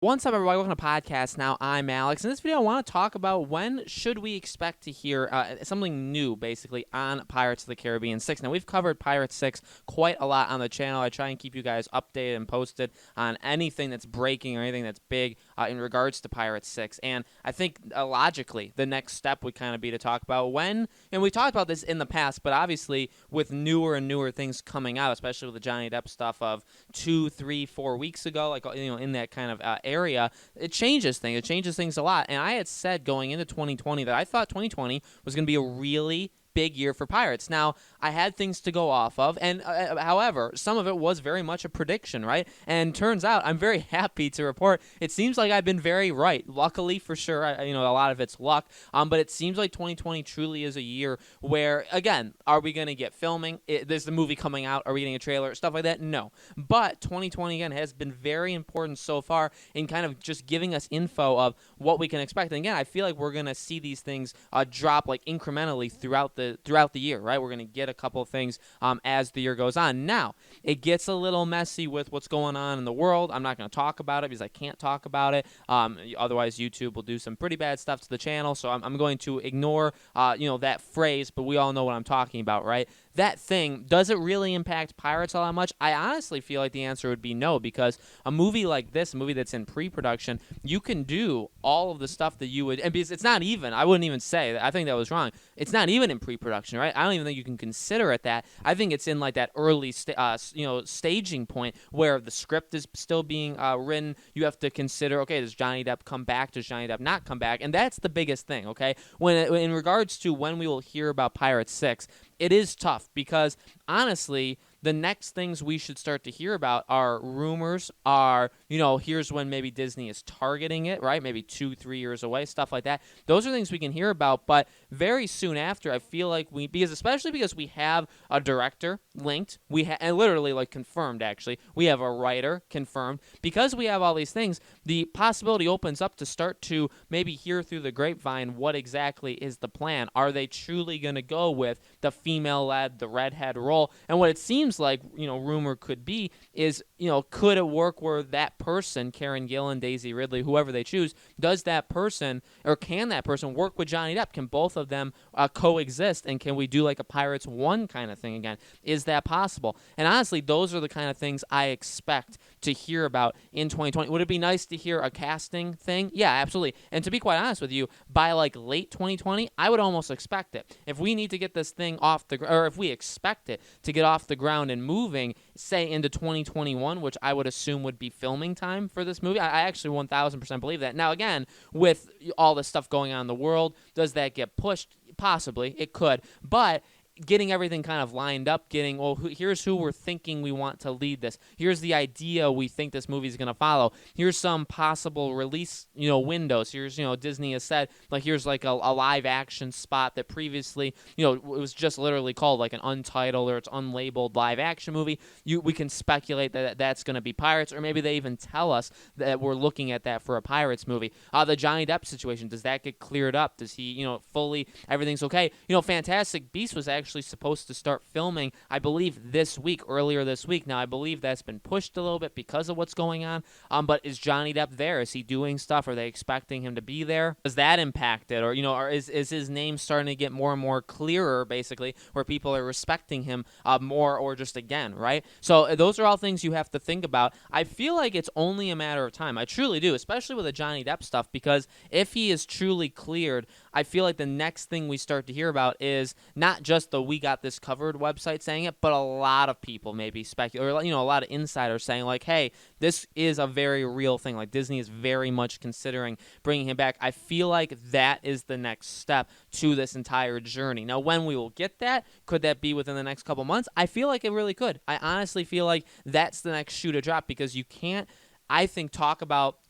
What's up, everybody? Welcome to podcast. Now, I'm Alex. In this video, I want to talk about when should we expect to hear something new, basically, on Pirates of the Caribbean 6. Now, we've covered Pirates 6 quite a lot on the channel. I try and keep you guys updated and posted on anything that's breaking or anything that's big in regards to Pirates 6. And I think, logically, the next step would kind of be to talk about when, and we talked about this in the past, but obviously, with newer and newer things coming out, especially with the Johnny Depp stuff of 2, 3, 4 weeks ago, like, in that kind of area, it changes things. It changes things a lot. And I had said going into 2020 that I thought 2020 was going to be a really big year for Pirates. Now, I had things to go off of, and however, some of it was very much a prediction, right? And turns out, I'm very happy to report, it seems like I've been very right. Luckily, for sure, a lot of it's luck, but it seems like 2020 truly is a year where, again, are we going to get filming? There's the movie coming out. Are we getting a trailer? Stuff like that? No. But 2020, again, has been very important so far in kind of just giving us info of what we can expect. And again, I feel like we're going to see these things drop like incrementally throughout the year, right? We're going to get a couple of things as the year goes on. Now, it gets a little messy with what's going on in the world. I'm not going to talk about it because I can't talk about it. Otherwise, YouTube will do some pretty bad stuff to the channel. So I'm going to ignore, that phrase, but we all know what I'm talking about, right? That thing, does it really impact Pirates all that much? I honestly feel like the answer would be no, because a movie like this, a movie that's in pre-production, you can do all of the stuff that you would, and because it's not even, I wouldn't even say, I think that was wrong, it's not even in pre-production, right? I don't even think you can consider it that. I think it's in like that early staging point where the script is still being written. You have to consider, okay, does Johnny Depp come back? Does Johnny Depp not come back? And that's the biggest thing, okay? When in regards to when we will hear about Pirates 6, it is tough because, honestly, the next things we should start to hear about are rumors, here's when maybe Disney is targeting it, right? Maybe 2-3 years away, stuff like that. Those are things we can hear about, but very soon after, I feel like especially because we have a director linked, and literally like confirmed actually, we have a writer confirmed, because we have all these things, the possibility opens up to start to maybe hear through the grapevine what exactly is the plan. Are they truly going to go with the female-led, the redhead role? And what it seems like, rumor could be is, could it work where that person, Karen Gillan, Daisy Ridley, whoever they choose, does that person, or can that person work with Johnny Depp? Can both of them coexist, and can we do like a Pirates 1 kind of thing again? Is that possible? And honestly, those are the kind of things I expect to hear about in 2020. Would it be nice to hear a casting thing? Yeah, absolutely. And to be quite honest with you, by like late 2020, I would almost expect it. If we need to get this thing off the ground, or if we expect it to get off the ground and moving, say into 2021, which I would assume would be filming time for this movie. I actually 1000% believe that. Now, again, with all the stuff going on in the world, does that get pushed? Possibly. It could. But getting everything kind of lined up, here's who we're thinking we want to lead this. Here's the idea we think this movie is going to follow. Here's some possible release, windows. Here's, Disney has said, like, here's like a live action spot that previously, it was just literally called like an untitled or it's unlabeled live action movie. We can speculate that that's going to be Pirates, or maybe they even tell us that we're looking at that for a Pirates movie. The Johnny Depp situation, does that get cleared up? Does he, fully, everything's okay? Fantastic Beasts was actually supposed to start filming, I believe, earlier this week. Now, I believe that's been pushed a little bit because of what's going on, but is Johnny Depp there? Is he doing stuff? Are they expecting him to be there? Does that impact it? Or, or is his name starting to get more and more clearer, basically, where people are respecting him more, or just again, right? So those are all things you have to think about. I feel like it's only a matter of time. I truly do, especially with the Johnny Depp stuff, because if he is truly cleared, I feel like the next thing we start to hear about is not just the We Got This Covered website saying it, but a lot of people maybe speculate, or, a lot of insiders saying like, hey, this is a very real thing. Like, Disney is very much considering bringing him back. I feel like that is the next step to this entire journey. Now, when we will get that, could that be within the next couple months? I feel like it really could. I honestly feel like that's the next shoe to drop, because you can't, I think,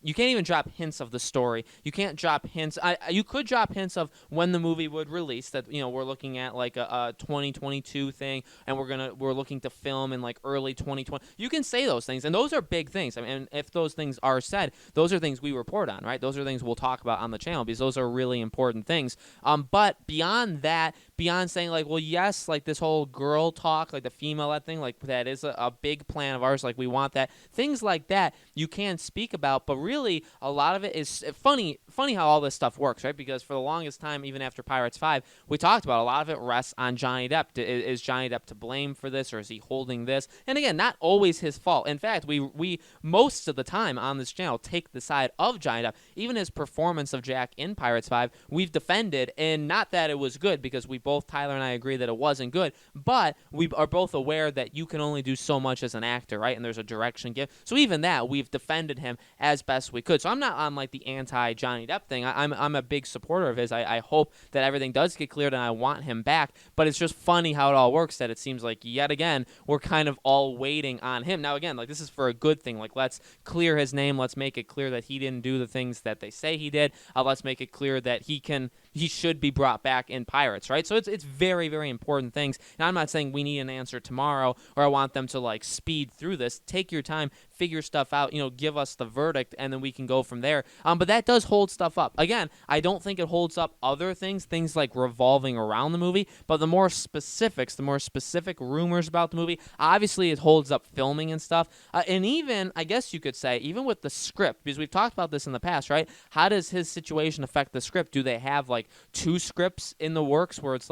you can't even drop hints of the story. You can't drop hints. You could drop hints of when the movie would release, that, we're looking at like a 2022 thing, and we're looking to film in like early 2020. You can say those things, and those are big things. I mean, and if those things are said, those are things we report on, right? Those are things we'll talk about on the channel, because those are really important things. But beyond that, beyond saying like, well, yes, like this whole girl talk, like the female that thing, like that is a big plan of ours. Like we want that. Things like that you can speak about, but really a lot of it is funny how all this stuff works, right? Because for the longest time, even after Pirates 5, we talked about a lot of it rests on Johnny Depp. Is Johnny Depp to blame for this, or is he holding this? And again, not always his fault. In fact, we most of the time on this channel take the side of Johnny Depp. Even his performance of Jack in Pirates 5, we've defended, and not that it was good, because we both, Tyler and I, agree that it wasn't good, but we are both aware that you can only do so much as an actor, right? And there's a direction given. So even that, we've defended him as best we could. So I'm not on like the anti-Johnny Depp thing. I'm a big supporter of his. I hope that everything does get cleared, and I want him back. But it's just funny how it all works, that it seems like yet again we're kind of all waiting on him. Now again, like this is for a good thing. Like let's clear his name. Let's make it clear that he didn't do the things that they say he did. Let's make it clear that he should be brought back in Pirates, right? So it's very, very important things. And I'm not saying we need an answer tomorrow, or I want them to like speed through this. Take your time, figure stuff out, give us the verdict, and then we can go from there. But that does hold stuff up. Again, I don't think it holds up other things like revolving around the movie, but the more specifics, the more specific rumors about the movie, obviously it holds up filming and stuff. And even, I guess you could say, even with the script, because we've talked about this in the past, right? How does his situation affect the script? Do they have like 2 scripts in the works where it's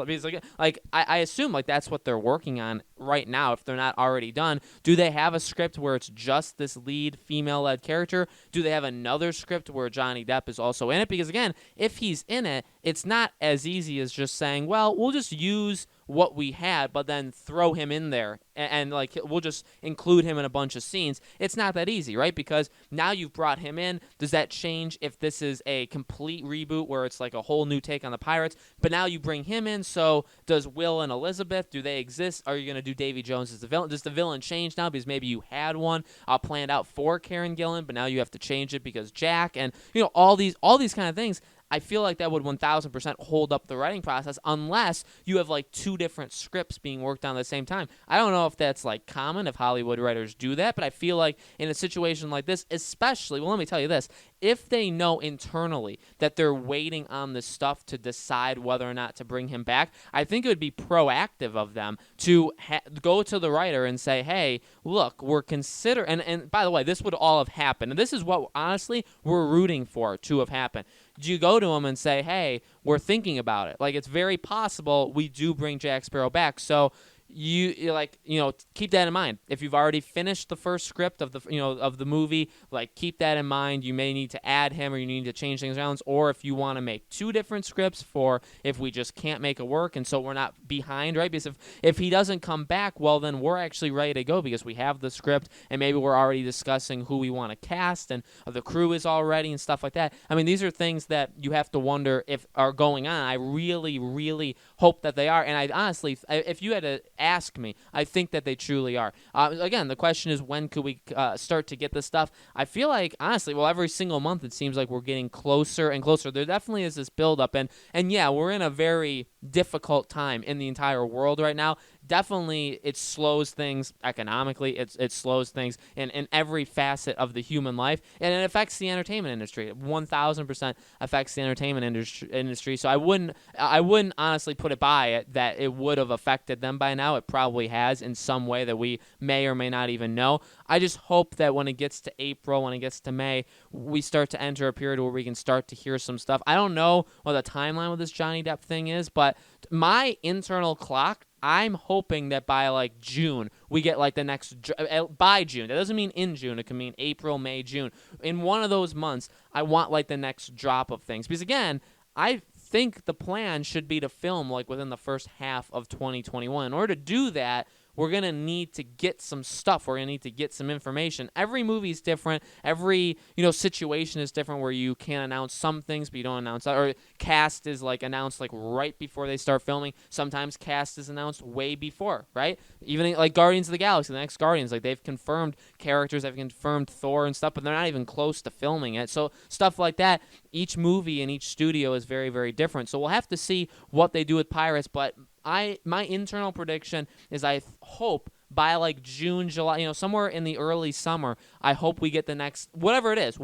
like I assume like that's what they're working on right now, if they're not already done. Do they have a script where it's just this lead female-led character? Do they have another script where Johnny Depp is also in it? Because again, if he's in it, it's not as easy as just saying, well, we'll just use what we had, but then throw him in there and like we'll just include him in a bunch of scenes. It's not that easy, right? Because now you've brought him in. Does that change if this is a complete reboot where it's like a whole new take on the Pirates? But now you bring him in, so does Will and Elizabeth, do they exist? Are you going to do Davy Jones as the villain? Does the villain change now because maybe you had one planned out for Karen Gillan, but now you have to change it because Jack, and all these kind of things. I feel like that would 1,000% hold up the writing process unless you have like 2 different scripts being worked on at the same time. I don't know if that's like common, if Hollywood writers do that, but I feel like in a situation like this, especially, well, let me tell you this, if they know internally that they're waiting on this stuff to decide whether or not to bring him back, I think it would be proactive of them to go to the writer and say, hey, look, we're considering, and by the way, this would all have happened, and this is what, honestly, we're rooting for to have happened. Do you go to him and say, hey, we're thinking about it? Like, it's very possible we do bring Jack Sparrow back. So you keep that in mind. If you've already finished the first script of the movie, like keep that in mind. You may need to add him, or you need to change things around, or if you want to make 2 different scripts for if we just can't make it work, and so we're not behind, right? Because if he doesn't come back, well, then we're actually ready to go because we have the script, and maybe we're already discussing who we want to cast, and the crew is all ready and stuff like that. I mean, these are things that you have to wonder if are going on. I really, really hope that they are, and I honestly, if you had to ask me, I think that they truly are. Again, the question is, when could we start to get this stuff? I feel like, honestly, well, every single month it seems like we're getting closer and closer. There definitely is this buildup, and yeah, we're in a very difficult time in the entire world right now. Definitely, it slows things economically. It slows things in every facet of the human life, and it affects the entertainment industry. 1,000% affects the entertainment industry. So I wouldn't honestly put it by it that it would have affected them by now. It probably has in some way that we may or may not even know. I just hope that when it gets to April, when it gets to May, we start to enter a period where we can start to hear some stuff. I don't know what the timeline with this Johnny Depp thing is, but my internal clock, I'm hoping that by like June, we get like the next, by June. That doesn't mean in June. It can mean April, May, June. In one of those months, I want like the next drop of things. Because again, I think the plan should be to film like within the first half of 2021. In order to do that, we're going to need to get some stuff. We're going to need to get some information. Every movie is different. Every, situation is different where you can announce some things, but you don't announce that. Or cast is like announced like right before they start filming. Sometimes cast is announced way before, right? Even like Guardians of the Galaxy, the next Guardians, like they've confirmed characters, they've confirmed Thor and stuff, but they're not even close to filming it. So stuff like that, each movie and each studio is very, very different. So we'll have to see what they do with Pirates, but my internal prediction is I hope by like June, July, somewhere in the early summer, I hope we get the next, whatever it is.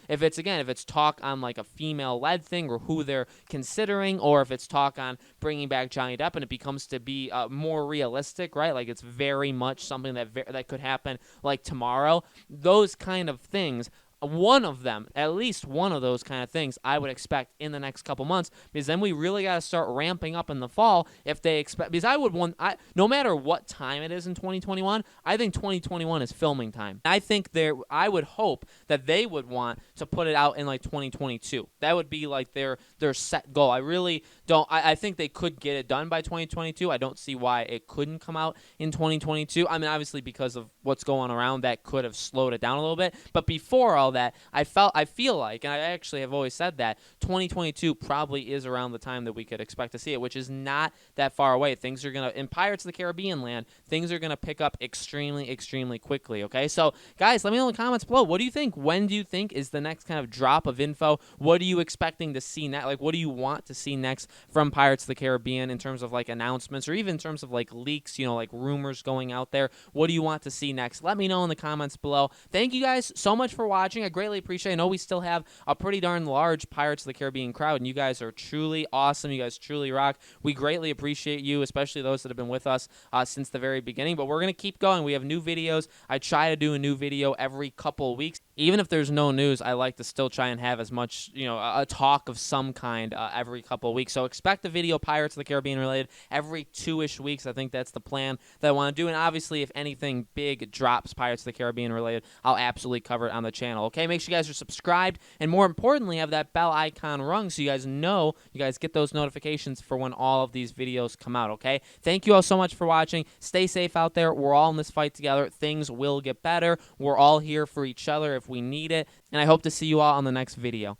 If it's talk on like a female-led thing or who they're considering, or if it's talk on bringing back Johnny Depp and it becomes to be more realistic, right? Like it's very much something that could happen like tomorrow. Those kind of things, one of them, at least one of those kind of things, I would expect in the next couple months, because then we really got to start ramping up in the fall if they expect. Because no matter what time it is in 2021, I think 2021 is filming time. I would hope that they would want to put it out in like 2022. That would be like their set goal. I really don't. I think they could get it done by 2022. I don't see why it couldn't come out in 2022. I mean, obviously because of what's going around, that could have slowed it down a little bit. But before all that, I feel like, and I actually have always said that 2022 probably is around the time that we could expect to see it, which is not that far away. Things are gonna, in Pirates of the Caribbean land, things are gonna pick up extremely, extremely quickly. Okay, so guys, let me know in the comments below. What do you think? When do you think is the next kind of drop of info? What are you expecting to see next? Like, what do you want to see next from Pirates of the Caribbean in terms of like announcements, or even in terms of like leaks? Like rumors going out there. What do you want to see next? Let me know in the comments below. Thank you guys so much for watching. I greatly appreciate it. I know we still have a pretty darn large Pirates of the Caribbean crowd, and you guys are truly awesome. You guys truly rock. We greatly appreciate you, especially those that have been with us since the very beginning. But we're going to keep going. We have new videos. I try to do a new video every couple of weeks. Even if there's no news, I like to still try and have as much, a talk of some kind every couple of weeks. So expect a video Pirates of the Caribbean related every 2-ish weeks. I think that's the plan that I want to do. And obviously, if anything big drops Pirates of the Caribbean related, I'll absolutely cover it on the channel. Okay, make sure you guys are subscribed, and more importantly, have that bell icon rung so you guys get those notifications for when all of these videos come out. Okay, thank you all so much for watching. Stay safe out there. We're all in this fight together. Things will get better. We're all here for each other if we need it, and I hope to see you all on the next video.